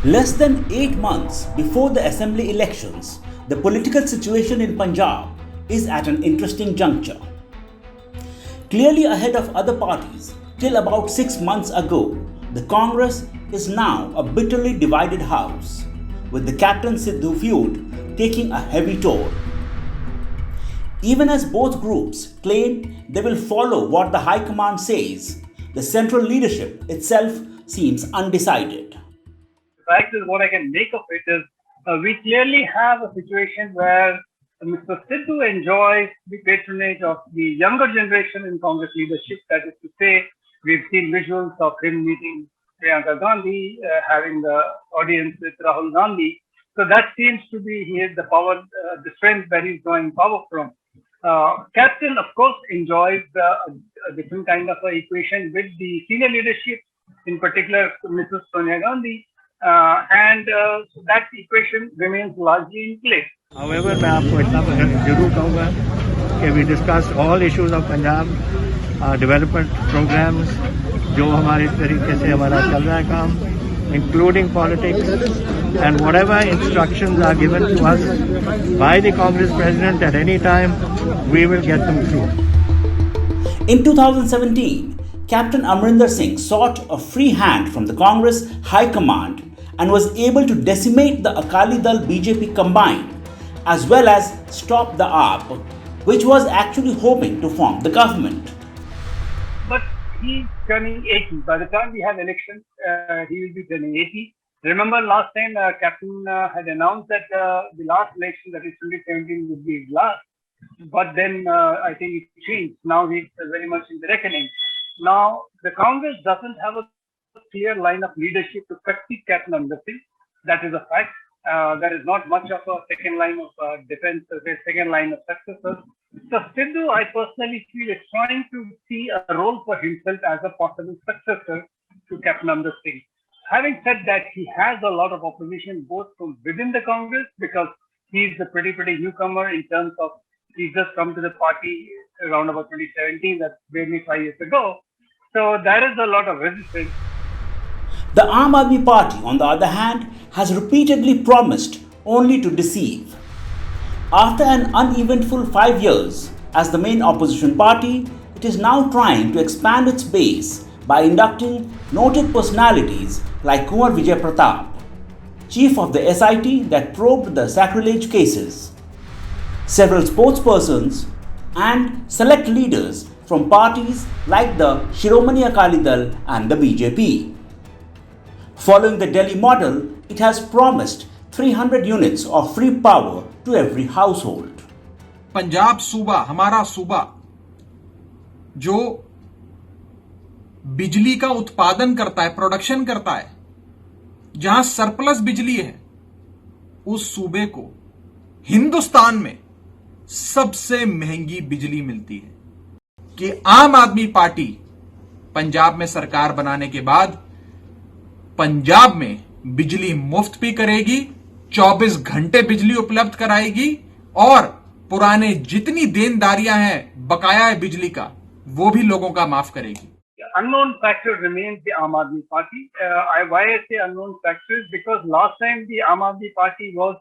Less than 8 months before the assembly elections, the political situation in Punjab is at an interesting juncture. Clearly ahead of other parties, till about 6 months ago, the Congress is now a bitterly divided house, with the Captain Sidhu feud taking a heavy toll. Even as both groups claim they will follow what the High Command says, the central leadership itself seems undecided. Fact is, what I can make of it is we clearly have a situation where Mr. Sidhu enjoys the patronage of the younger generation in Congress leadership. That is to say, we've seen visuals of him meeting Priyanka Gandhi, having the audience with Rahul Gandhi. So that seems to be the power, the strength that he's drawing power from. Captain, of course, enjoys a different kind of equation with the senior leadership, in particular Mrs. Sonia Gandhi. So that equation remains largely in place. However, मैं आपको इतना जरूर कहूँगा कि we discussed all issues of Punjab, development programs, जो हमारे तरीके से हमारा चल रहा है काम, including politics, and whatever instructions are given to us by the Congress President at any time, we will get them through. In 2017, Captain Amarinder Singh sought a free hand from the Congress High Command and was able to decimate the Akali Dal-BSP combined, as well as stop the AAP, which was actually hoping to form the government. But he's turning 80. By the time we have elections, he will be turning 80. Remember last time Captain had announced that the last election, that is 2017, would be his last. But then I think it changed. Now he's very much in the reckoning. Now, the Congress doesn't have a clear line of leadership to succeed Captain Amarinder Singh. That is a fact. There is not much of a second line of defense, a second line of successors. So Sidhu, I personally feel, is trying to see a role for himself as a possible successor to Captain Amarinder Singh. Having said that, he has a lot of opposition both from within the Congress, because he's a pretty newcomer in terms of he's just come to the party around about 2017, that's barely 5 years ago. So there is a lot of resistance. The Aam Aadmi Party, on the other hand, has repeatedly promised only to deceive. After an uneventful 5 years as the main opposition party, it is now trying to expand its base by inducting noted personalities like Kumar Vijay Pratap, chief of the SIT that probed the sacrilege cases, several sportspersons, and select leaders from parties like the Shiromani Akali Dal and the BJP. Following the Delhi model, it has promised 300 units of free power to every household. Punjab सूबा, हमारा सूबा, जो बिजली का उत्पादन करता है, production करता है, जहां सरप्लस बिजली है, उस सूबे को हिंदुस्तान में सबसे महंगी बिजली मिलती है। कि आम आदमी पार्टी पंजाब में सरकार बनाने के बाद पंजाब में बिजली मुफ्त भी करेगी, 24 घंटे बिजली उपलब्ध कराएगी और पुराने जितनी देनदारियां हैं, बकाया है बिजली का, वो भी लोगों का माफ करेगी। Unknown factor remains the Aam Aadmi Party. Why I say unknown factor is because last time the Aam Aadmi Party was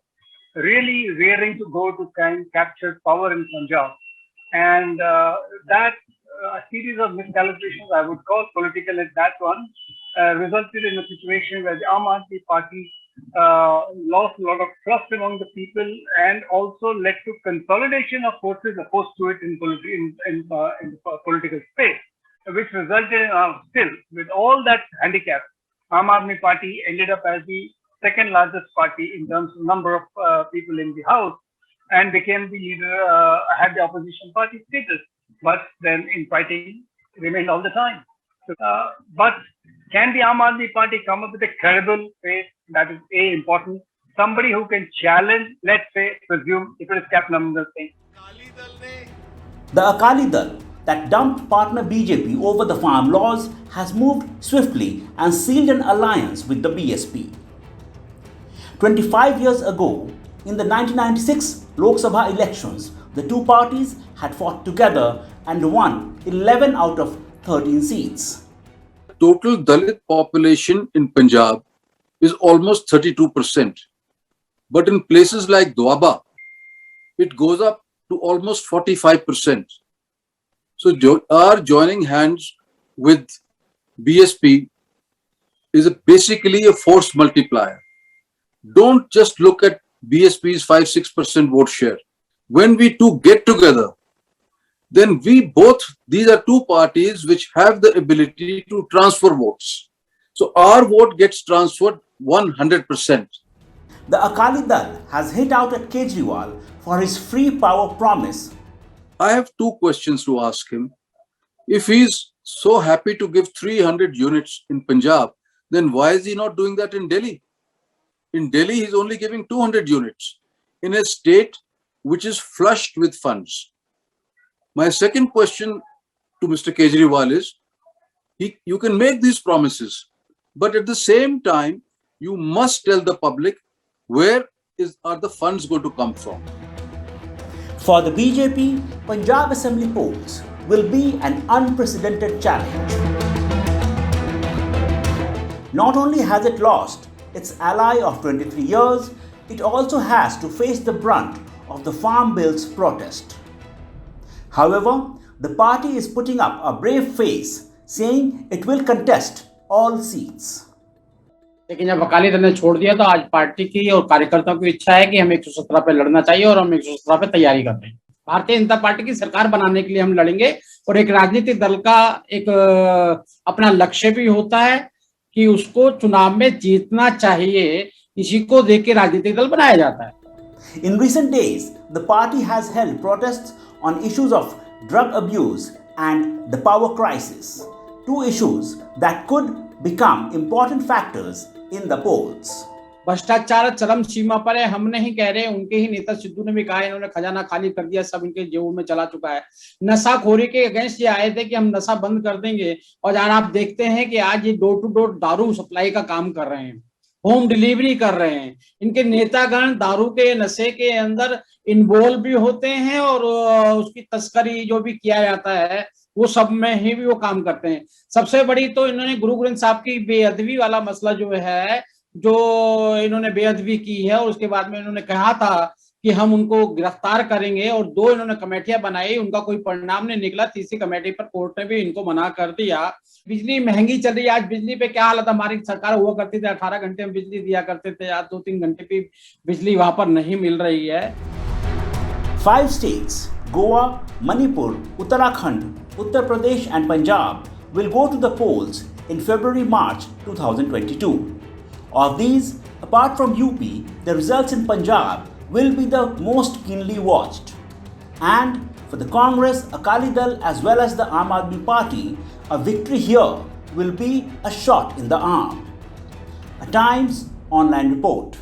really rearing to go to capture power in Punjab, and that a series of miscalibrations, I would call political at that one, resulted in a situation where the Aam Aadmi Party lost a lot of trust among the people and also led to consolidation of forces opposed to it in political space, which resulted in still with all that handicap, Aam Aadmi Party ended up as the second largest party in terms of number of people in the house and became the leader, had the opposition party status, but then infighting remained all the time. But can the Aam Aadmi Party come up with a credible face? That is important. Somebody who can challenge, let's say, presume if it is Captain Amarinder Singh. The Akali Dal that dumped partner BJP over the farm laws has moved swiftly and sealed an alliance with the BSP. 25 years ago, in the 1996 Lok Sabha elections, the two parties had fought together and won 11 out of 13 seats. Total Dalit population in Punjab is almost 32%. But in places like Doaba, it goes up to almost 45%. So our joining hands with BSP is basically a force multiplier. Don't just look at BSP's 5-6% vote share. When we two get together, then these are two parties which have the ability to transfer votes. So our vote gets transferred 100%. The Akali Dal has hit out at Kejriwal for his free power promise. I have two questions to ask him. If he's so happy to give 300 units in Punjab, then why is he not doing that in Delhi? In Delhi, he's only giving 200 units in a state which is flushed with funds. My second question to Mr. Kejriwal is, you can make these promises, but at the same time, you must tell the public where are the funds going to come from. For the BJP, Punjab Assembly polls will be an unprecedented challenge. Not only has it lost its ally of 23 years, it also has to face the brunt of the Farm Bill's protest. However, the party is putting up a brave face, saying it will contest all seats. लेकिन जब अकाली दल ने छोड़ दिया तो आज party की और कार्यकर्ताओं की इच्छा है कि हम 117 पे लड़ना चाहिए और हम 117 पे तैयारी कर रहे हैं। भारतीय जनता पार्टी की सरकार बनाने के लिए हम लड़ेंगे और एक राजनीतिक दल का एक अपना लक्ष्य भी होता है कि उसको चुनाव में जीतना चाहिए, इसी को देख के राजनीतिक दल बनाया जाता है। In recent days, the party has held protests on issues of drug abuse and the power crisis, two issues that could become important factors in the polls. भ्रष्टाचार चरम सीमा पर है, हम नहीं कह रहे, उनके ही नेता सिद्धू ने भी कहा है, इन्होंने खजाना खाली कर दिया, सब इनके जेबों में चला चुका है। नशाखोरी के अगेंस्ट ये आए थे कि हम नशा बंद कर देंगे, और आज आप देखते हैं कि आज ये डोर टू डोर दारू सप्लाई का काम कर रहे हैं, होम डिलीवरी कर रहे हैं। इनके नेतागण दारू के नशे के अंदर इन्वॉल्व भी होते हैं और उसकी तस्करी जो भी किया जाता है वो सब में ही भी वो काम करते हैं। सबसे बड़ी तो इन्होंने गुरु ग्रंथ साहब की बेअदबी वाला मसला जो है, जो इन्होंने बेअदबी की है, और उसके बाद में इन्होंने कहा था कि हम उनको गिरफ्तार करेंगे, और 2 इन्होंने कमेटियां बनाई, उनका कोई परिणाम नहीं निकला। तीसरी कमेटी पर कोर्ट ने भी इनको मना कर दिया। बिजली महंगी चल रही है, आज बिजली पे क्या हालत, हमारी सरकार हुआ करती थी 18 घंटे में बिजली दिया करते थे, आज 2-3 घंटे की बिजली वहां पर नहीं मिल रही है। 5 states, Goa, Manipur, Uttarakhand, Uttar Pradesh and Punjab will go to the polls in February-March 2022. Of these, apart from UP, the results in Punjab will be the most keenly watched. And for the Congress, Akali Dal as well as the Aam Aadmi Party, a victory here will be a shot in the arm. A Times online report.